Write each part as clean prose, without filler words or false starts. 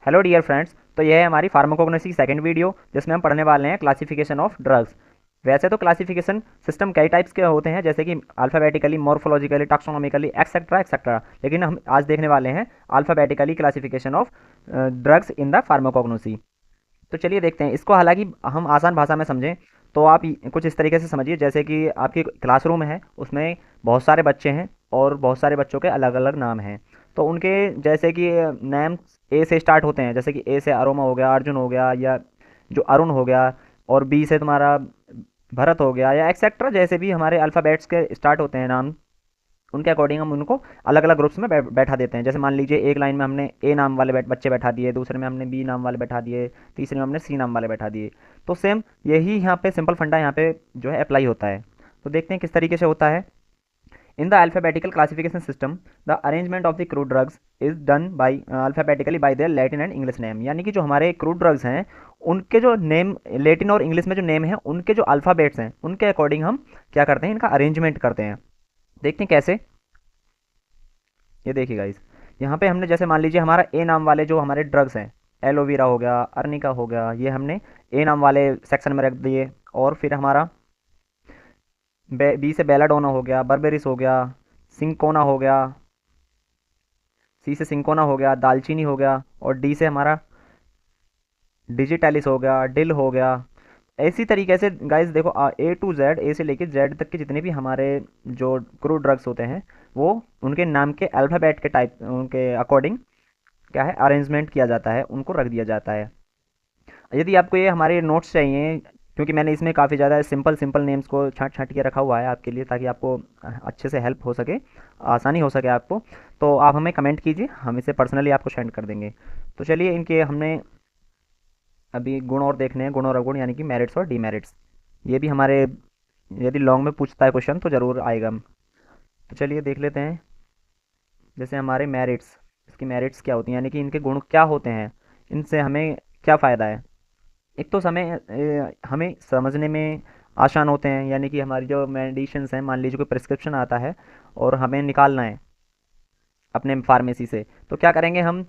Hello dear friends. तो यह है हमारी फार्माकोग्नोसी सेकंड वीडियो, जिसमें हम पढ़ने वाले हैं क्लासिफिकेशन ऑफ ड्रग्स। वैसे तो क्लासिफिकेशन सिस्टम कई टाइप्स के होते हैं, जैसे कि अल्फ़ाबेटिकली, मॉर्फोलॉजिकली, टैक्सोनॉमिकली, एक्सेट्रा एक्सेट्रा। लेकिन हम आज देखने वाले हैं alphabetically classification of drugs in the pharmacognosy. तो चलिए देखते हैं इसको। हालांकि हम आसान भाषा में समझें तो आप कुछ इस तरीके से समझिए, जैसे कि आपकी क्लासरूम है, उसमें बहुत सारे बच्चे हैं और बहुत सारे बच्चों के अलग अलग नाम हैं। तो उनके जैसे कि नेम ए से स्टार्ट होते हैं, जैसे कि ए से अरोमा हो गया, अर्जुन हो गया, या जो अरुण हो गया, और बी से तुम्हारा भरत हो गया, या एक्सेट्रा, जैसे भी हमारे अल्फ़ाबेट्स के स्टार्ट होते हैं नाम, उनके अकॉर्डिंग हम उनको अलग अलग ग्रुप्स में बैठा देते हैं। जैसे मान लीजिए एक लाइन में हमने ए नाम वाले बच्चे बैठा दिए, दूसरे में हमने बी नाम वाले बैठा दिए, तीसरे में हमने सी नाम वाले बैठा दिए। तो सेम यही यहाँ पे सिंपल फंडा यहाँ पे जो है अप्लाई होता है। तो देखते हैं किस तरीके से होता है। In the alphabetical classification system, the arrangement of the crude drugs is done by alphabetically by there Latin and English name. यानी कि जो हमारे क्रूड ड्रग्स हैं, उनके जो नेम लैटिन और इंग्लिश में जो नेम है, उनके जो अल्फ़ाबेट्स हैं उनके अकॉर्डिंग हम क्या करते हैं, इनका अरेंजमेंट करते हैं। देखते हैं कैसे। ये देखिए गाइस, यहाँ पे हमने जैसे मान लीजिए हमारा ए नाम वाले जो हमारे ड्रग्स हैं, एलोवेरा हो गया, अर्निका हो गया, ये हमने ए नाम वाले सेक्शन में रख दिए। और फिर हमारा बी से बेलाडोना हो गया, बर्बेरिस हो गया, सिंकोना हो गया, सी से सिंकोना हो गया, दालचीनी हो गया, और डी से हमारा डिजिटैलिस हो गया, डिल हो गया। इसी तरीके से गाइस देखो, ए टू जेड, ए से लेकर जेड तक के जितने भी हमारे जो क्रूड ड्रग्स होते हैं, वो उनके नाम के अल्फ़ाबेट के टाइप, उनके अकॉर्डिंग क्या है, अरेंजमेंट किया जाता है, उनको रख दिया जाता है। यदि आपको ये हमारे नोट्स चाहिए, क्योंकि मैंने इसमें काफ़ी ज़्यादा सिंपल सिंपल नेम्स को छाँट छाँट के रखा हुआ है आपके लिए, ताकि आपको अच्छे से हेल्प हो सके, आसानी हो सके आपको। तो आप हमें कमेंट कीजिए, हम इसे पर्सनली आपको सेंड कर देंगे। तो चलिए, इनके हमने अभी गुण और देखने हैं, गुण और अवगुण, यानी कि मेरिट्स और डीमेरिट्स। ये भी हमारे यदि लॉन्ग में पूछता है क्वेश्चन तो ज़रूर आएगा। तो चलिए देख लेते हैं। जैसे हमारे मेरिट्स, इसकी मेरिट्स क्या होती हैं, यानी कि इनके गुण क्या होते हैं, इनसे हमें क्या फ़ायदा है। एक तो समय हमें समझने में आसान होते हैं, यानी कि हमारी जो मेडिसिन्स हैं, मान लीजिए कोई प्रिस्क्रिप्शन आता है और हमें निकालना है अपने फार्मेसी से, तो क्या करेंगे हम,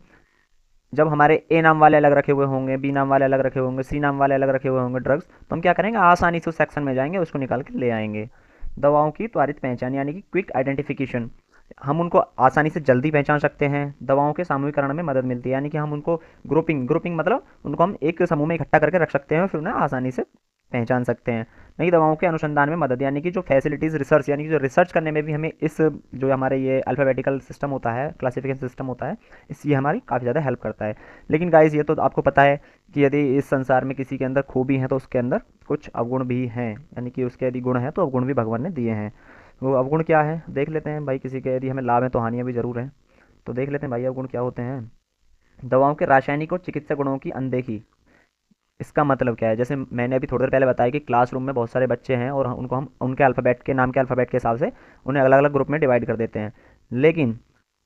जब हमारे ए नाम वाले अलग रखे हुए होंगे, बी नाम वाले अलग रखे हुए होंगे, सी नाम वाले अलग रखे हुए होंगे ड्रग्स, तो हम क्या करेंगे, आसानी से उस सेक्शन में जाएंगे, उसको निकाल के ले आएंगे। दवाओं की त्वरित पहचान, यानी कि क्विक आइडेंटिफिकेशन, हम उनको आसानी से जल्दी पहचान सकते हैं। दवाओं के सामूहिकरण में मदद मिलती है, यानी कि हम उनको ग्रुपिंग ग्रुपिंग मतलब उनको हम एक समूह में इकट्ठा करके रख सकते हैं और फिर उन्हें आसानी से पहचान सकते हैं। नई दवाओं के अनुसंधान में मदद, यानी कि जो फैसिलिटीज़ रिसर्च, यानी कि जो रिसर्च करने में भी हमें इस जो हमारे ये अल्फ़ाबेटिकल सिस्टम होता है, क्लासिफिकेशन सिस्टम होता है, इस ये हमारी काफ़ी ज़्यादा हेल्प करता है। लेकिन गाइस, ये तो आपको पता है कि यदि इस संसार में किसी के अंदर खूबी है तो उसके अंदर कुछ अवगुण भी हैं, यानी कि उसके यदि गुण हैं तो अवगुण भी भगवान ने दिए हैं। वो अवगुण क्या है देख लेते हैं भाई। किसी के यदि हमें लाभ है तो हानियाँ भी ज़रूर हैं। तो देख लेते हैं भाई अवगुण क्या होते हैं। दवाओं के रासायनिक और चिकित्सा गुणों की अनदेखी। इसका मतलब क्या है, जैसे मैंने अभी थोड़ी देर पहले बताया कि क्लासरूम में बहुत सारे बच्चे हैं और उनको हम उनके अल्फ़ाबेट के नाम के अल्फ़ाबेट के हिसाब से उन्हें अलग अलग ग्रुप में डिवाइड कर देते हैं। लेकिन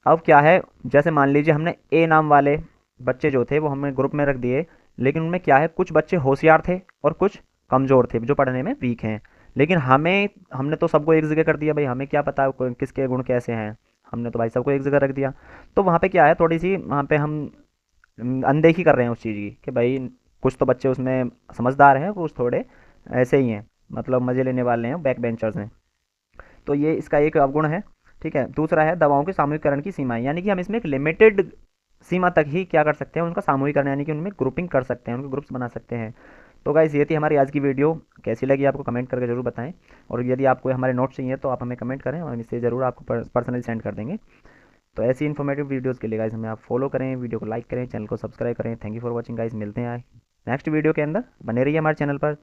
अब क्या है, जैसे मान लीजिए हमने ए नाम वाले बच्चे जो थे वो हमने ग्रुप में रख दिए, लेकिन उनमें क्या है, कुछ बच्चे होशियार थे और कुछ कमज़ोर थे जो पढ़ने में वीक हैं। लेकिन हमने तो सबको एक जगह कर दिया भाई, हमें क्या पता किसके गुण कैसे हैं, हमने तो भाई सबको एक जगह रख दिया। तो वहाँ पे क्या है, थोड़ी सी वहाँ पे हम अनदेखी कर रहे हैं उस चीज़ की, कि भाई कुछ तो बच्चे उसमें समझदार हैं, कुछ थोड़े ऐसे ही हैं, मतलब मज़े लेने वाले हैं, बैक बेंचर्स हैं। तो ये इसका एक अवगुण है। ठीक है, दूसरा है दवाओं के सामूहिकरण की सीमाएं, यानी कि हम इसमें एक लिमिटेड सीमा तक ही क्या कर सकते हैं, उनका सामूहिकरण, यानी कि उनमें ग्रुपिंग कर सकते हैं, उनके ग्रुप्स बना सकते हैं। तो गाइस, ये थी हमारी आज की वीडियो। कैसी लगी आपको कमेंट करके ज़रूर बताएं, और यदि आपको हमारे नोट्स चाहिए तो आप हमें कमेंट करें, और इसे ज़रूर आपको पर्सनली सेंड कर देंगे। तो ऐसी इन्फॉर्मेटिव वीडियोज़ के लिए गाइस हमें आप फॉलो करें, वीडियो को लाइक करें, चैनल को सब्सक्राइब करें। Thank you for watching guys, मिलते हैं नेक्स्ट वीडियो के अंदर, बने रहिए हमारे चैनल पर।